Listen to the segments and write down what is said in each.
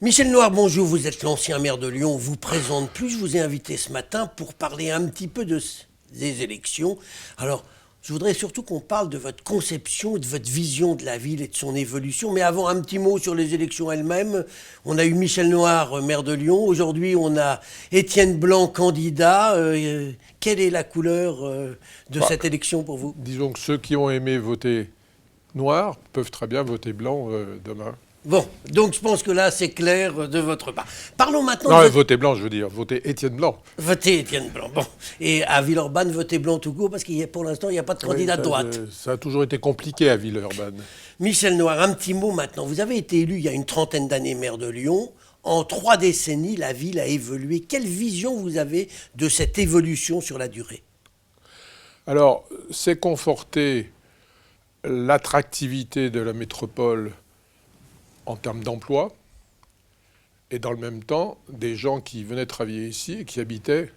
Michel Noir, bonjour, vous êtes l'ancien maire de Lyon, on vous présente plus, je vous ai invité ce matin pour parler un petit peu des élections. Alors, je voudrais surtout qu'on parle de votre conception et de votre vision de la ville et de son évolution. Mais avant, un petit mot sur les élections elles-mêmes. On a eu Michel Noir, maire de Lyon. Aujourd'hui, on a Étienne Blanc, candidat. Quelle est la couleur de Bah, cette élection pour vous? disons que ceux qui ont aimé voter noir peuvent très bien voter blanc demain. Bon, donc je pense que là, c'est clair de votre part. Parlons maintenant de Non, votre... voter blanc, je veux dire, voter Étienne Blanc. Votez Étienne Blanc. Bon. Et à Villeurbanne, votez Blanc tout court, parce qu'il y a, pour l'instant, il n'y a pas de Oui, candidat de droite. ça a toujours été compliqué à Villeurbanne. Michel Noir, un petit mot maintenant. Vous avez été élu il y a une trentaine d'années maire de Lyon. En 3 décennies, la ville a évolué. Quelle vision vous avez de cette évolution sur la durée? Alors, c'est conforter l'attractivité de la métropole en termes d'emploi, et dans le même temps, des gens qui venaient travailler ici et qui habitaient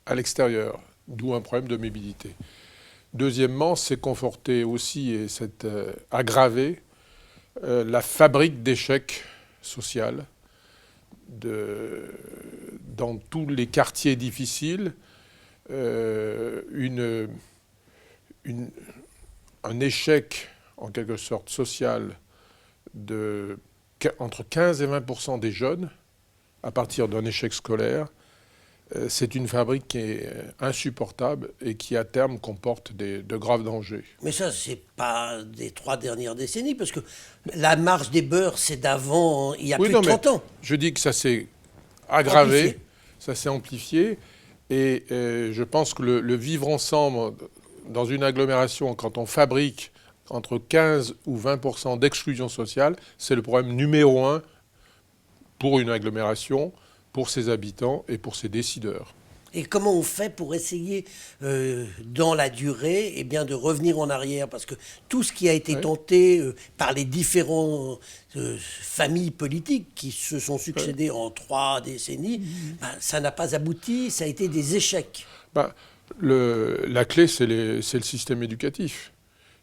à l'extérieur, d'où un problème de mobilité. Deuxièmement, c'est conforter aussi et c'est aggraver la fabrique d'échecs social dans tous les quartiers difficiles, une, un échec en quelque sorte social entre 15 et 20% des jeunes à partir d'un échec scolaire. C'est une fabrique qui est insupportable et qui, à terme, comporte de graves dangers. Mais ça, c'est pas des 3 dernières décennies, parce que la marche des beurs, c'est d'avant, il y a Oui, plus non, de mais 30 ans. je dis que ça s'est aggravé, Amplifié. ça s'est amplifié, et je pense que le vivre ensemble dans une agglomération, quand on fabrique entre 15 ou 20% d'exclusion sociale, c'est le problème numéro un pour une agglomération, pour ses habitants et pour ses décideurs. Et comment on fait pour essayer, dans la durée, eh bien, de revenir en arrière? Parce que tout ce qui a été Ouais. tenté par les différentes familles politiques qui se sont Ouais. succédées en 3 décennies, ben, ça n'a pas abouti, ça a été des échecs. Ben, la clé, c'est le système éducatif.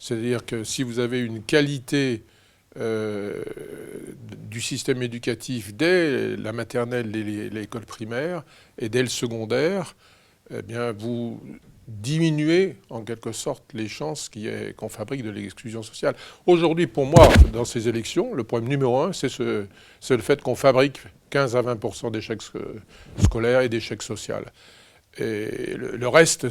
C'est-à-dire que si vous avez une qualité du système éducatif dès la maternelle et l'école primaire et dès le secondaire, eh bien, vous diminuez en quelque sorte les chances qu'on fabrique de l'exclusion sociale. Aujourd'hui, pour moi, dans ces élections, le problème numéro un, c'est le fait qu'on fabrique 15 à 20% d'échecs scolaires et d'échecs sociaux. Et le reste,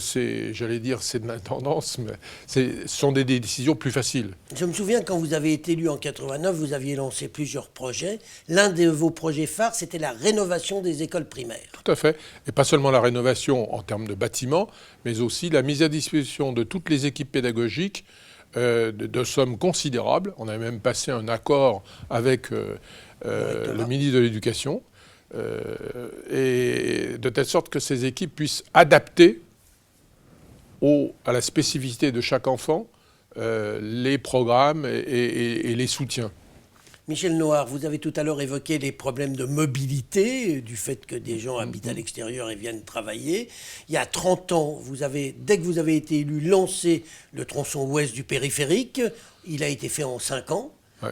j'allais dire, c'est de l'intendance, mais ce sont des décisions plus faciles. Je me souviens, quand vous avez été élu en 89, vous aviez lancé plusieurs projets. L'un de vos projets phares, c'était la rénovation des écoles primaires. Tout à fait. Et pas seulement la rénovation en termes de bâtiments, mais aussi la mise à disposition de toutes les équipes pédagogiques de sommes considérables. On a même passé un accord avec le ministre de l'Éducation, et de telle sorte que ces équipes puissent adapter à la spécificité de chaque enfant les programmes et les soutiens. Michel Noir, vous avez tout à l'heure évoqué les problèmes de mobilité, du fait que des gens habitent à l'extérieur et viennent travailler. Il y a 30 ans, dès que vous avez été élu, lancé le tronçon ouest du périphérique. Il a été fait en 5 ans. Ouais.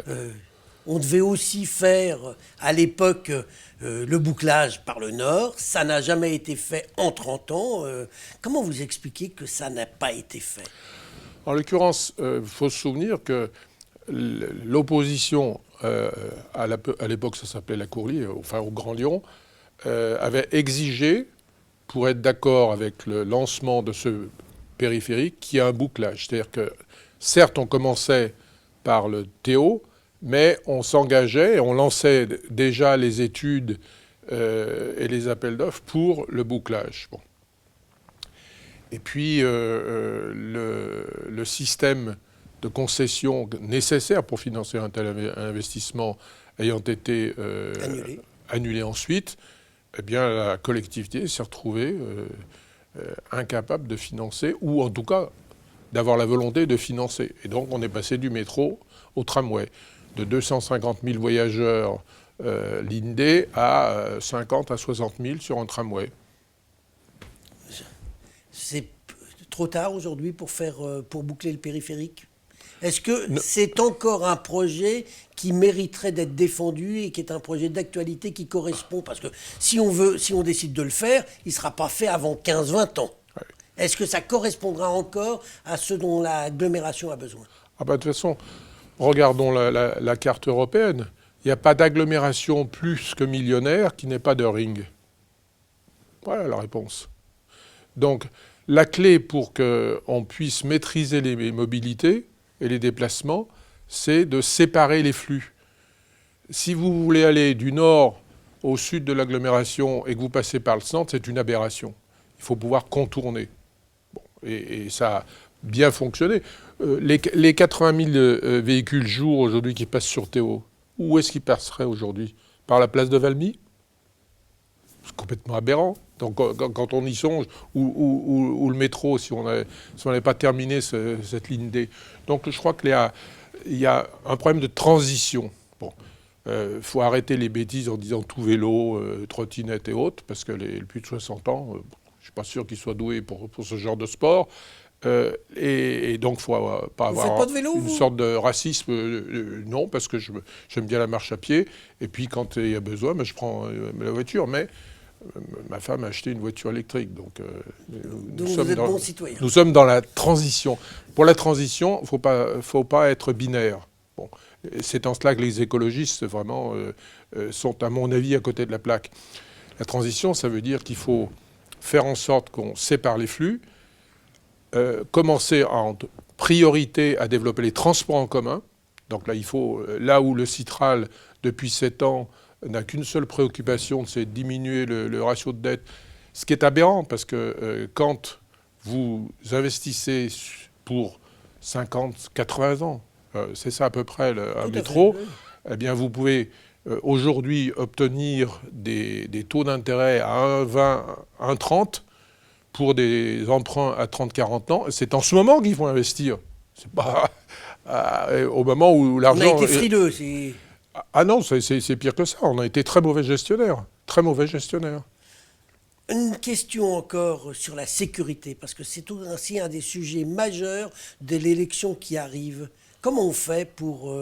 On devait aussi faire, à l'époque, le bouclage par le nord. Ça n'a jamais été fait en 30 ans. Comment vous expliquez que ça n'a pas été fait? En l'occurrence, il faut se souvenir que l'opposition, à l'époque ça s'appelait la Courlie, enfin au Grand Lyon, avait exigé, pour être d'accord avec le lancement de ce périphérique, qu'il y ait un bouclage. C'est-à-dire que, certes, on commençait par le Théo, mais on s'engageait et on lançait déjà les études et les appels d'offres pour le bouclage. Bon. Et puis, le système de concession nécessaire pour financer un tel investissement ayant été annulé ensuite, eh bien, la collectivité s'est retrouvée incapable de financer, ou en tout cas d'avoir la volonté de financer. Et donc, on est passé du métro au tramway, de 250 000 voyageurs l'INDé à 50 à 60 000 sur un tramway. C'est trop tard aujourd'hui pour boucler le périphérique? Est-ce que c'est encore un projet qui mériterait d'être défendu et qui est un projet d'actualité qui correspond? Parce que si on décide de le faire, il ne sera pas fait avant 15-20 ans. Ouais. Est-ce que ça correspondra encore à ce dont l'agglomération a besoin? De toute façon, regardons la carte européenne. Il n'y a pas d'agglomération plus que millionnaire qui n'ait pas de ring. Voilà la réponse. Donc, la clé pour qu'on puisse maîtriser les mobilités et les déplacements, c'est de séparer les flux. Si vous voulez aller du nord au sud de l'agglomération et que vous passez par le centre, c'est une aberration. Il faut pouvoir contourner. Bon, et ça a bien fonctionné. Les 80 000 véhicules jour aujourd'hui qui passent sur Théo, où est-ce qu'ils passeraient aujourd'hui? Par la place de Valmy? C'est complètement aberrant. Donc quand on y songe, ou le métro, si on n'avait pas terminé cette ligne D. Donc je crois qu'il y a un problème de transition. Bon, faut arrêter les bêtises en disant tout vélo, trottinette et autres, parce que les plus de 60 ans, je ne suis pas sûr qu'ils soient doués pour ce genre de sport. Et donc, il ne faut pas avoir pas de vélo, une sorte de racisme. Non, parce que j'aime bien la marche à pied. Et puis, quand il y a besoin, je prends la voiture. Mais ma femme a acheté une voiture électrique. Donc vous êtes bon citoyen. Nous sommes dans la transition. Pour la transition, il ne faut pas être binaire. Bon, c'est en cela que les écologistes, vraiment, sont, à mon avis, à côté de la plaque. La transition, ça veut dire qu'il faut faire en sorte qu'on sépare les flux, commencer en priorité à développer les transports en commun. Donc là, là où le Citral, depuis 7 ans, n'a qu'une seule préoccupation, c'est de diminuer le ratio de dette. Ce qui est aberrant, parce que quand vous investissez pour 50, 80 ans, c'est ça à peu près un métro, eh bien vous pouvez aujourd'hui obtenir des taux d'intérêt à 1,20, 1,30 pour des emprunts à 30-40 ans. C'est en ce moment qu'ils vont investir. C'est pas au moment où l'argent... On a été frileux. Non, c'est pire que ça. On a été très mauvais gestionnaires. Très mauvais gestionnaires. Une question encore sur la sécurité, parce que c'est aussi un des sujets majeurs de l'élection qui arrive. Comment on fait pour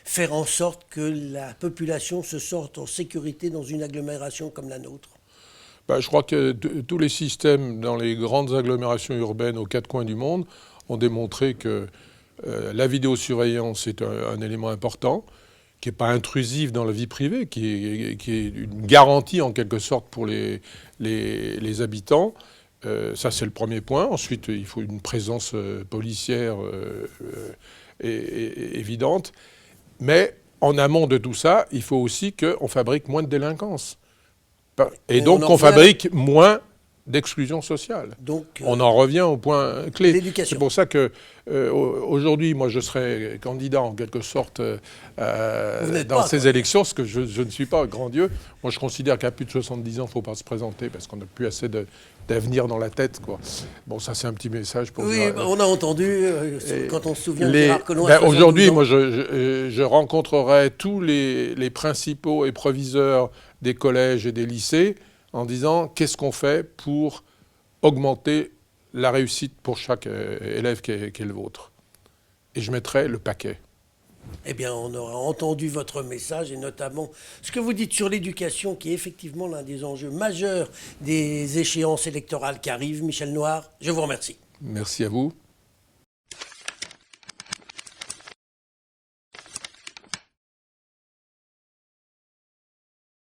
faire en sorte que la population se sorte en sécurité dans une agglomération comme la nôtre? Je crois que tous les systèmes dans les grandes agglomérations urbaines aux 4 coins du monde ont démontré que la vidéosurveillance est un élément important, qui n'est pas intrusif dans la vie privée, qui est une garantie en quelque sorte pour les habitants. Ça, c'est le premier point. Ensuite, il faut une présence policière évidente. Mais en amont de tout ça, il faut aussi qu'on fabrique moins de délinquance. Et donc qu'on fabrique moins d'exclusion sociale. Donc, on en revient au point clé. L'éducation. C'est pour ça que aujourd'hui, moi, je serai candidat en quelque sorte dans ces élections, ce que je ne suis pas, grand Dieu. Moi, je considère qu'à plus de 70 ans, il ne faut pas se présenter parce qu'on n'a plus assez d'avenir dans la tête, quoi. Bon, ça, c'est un petit message pour... Oui, on a entendu, quand on se souvient de Gérard Collomb... Aujourd'hui, moi, je rencontrerai tous les principaux et proviseurs des collèges et des lycées en disant qu'est-ce qu'on fait pour augmenter la réussite pour chaque élève qui est le vôtre. Et je mettrai le paquet. Eh bien, on aura entendu votre message et notamment ce que vous dites sur l'éducation qui est effectivement l'un des enjeux majeurs des échéances électorales qui arrivent. Michel Noir, je vous remercie. Merci à vous.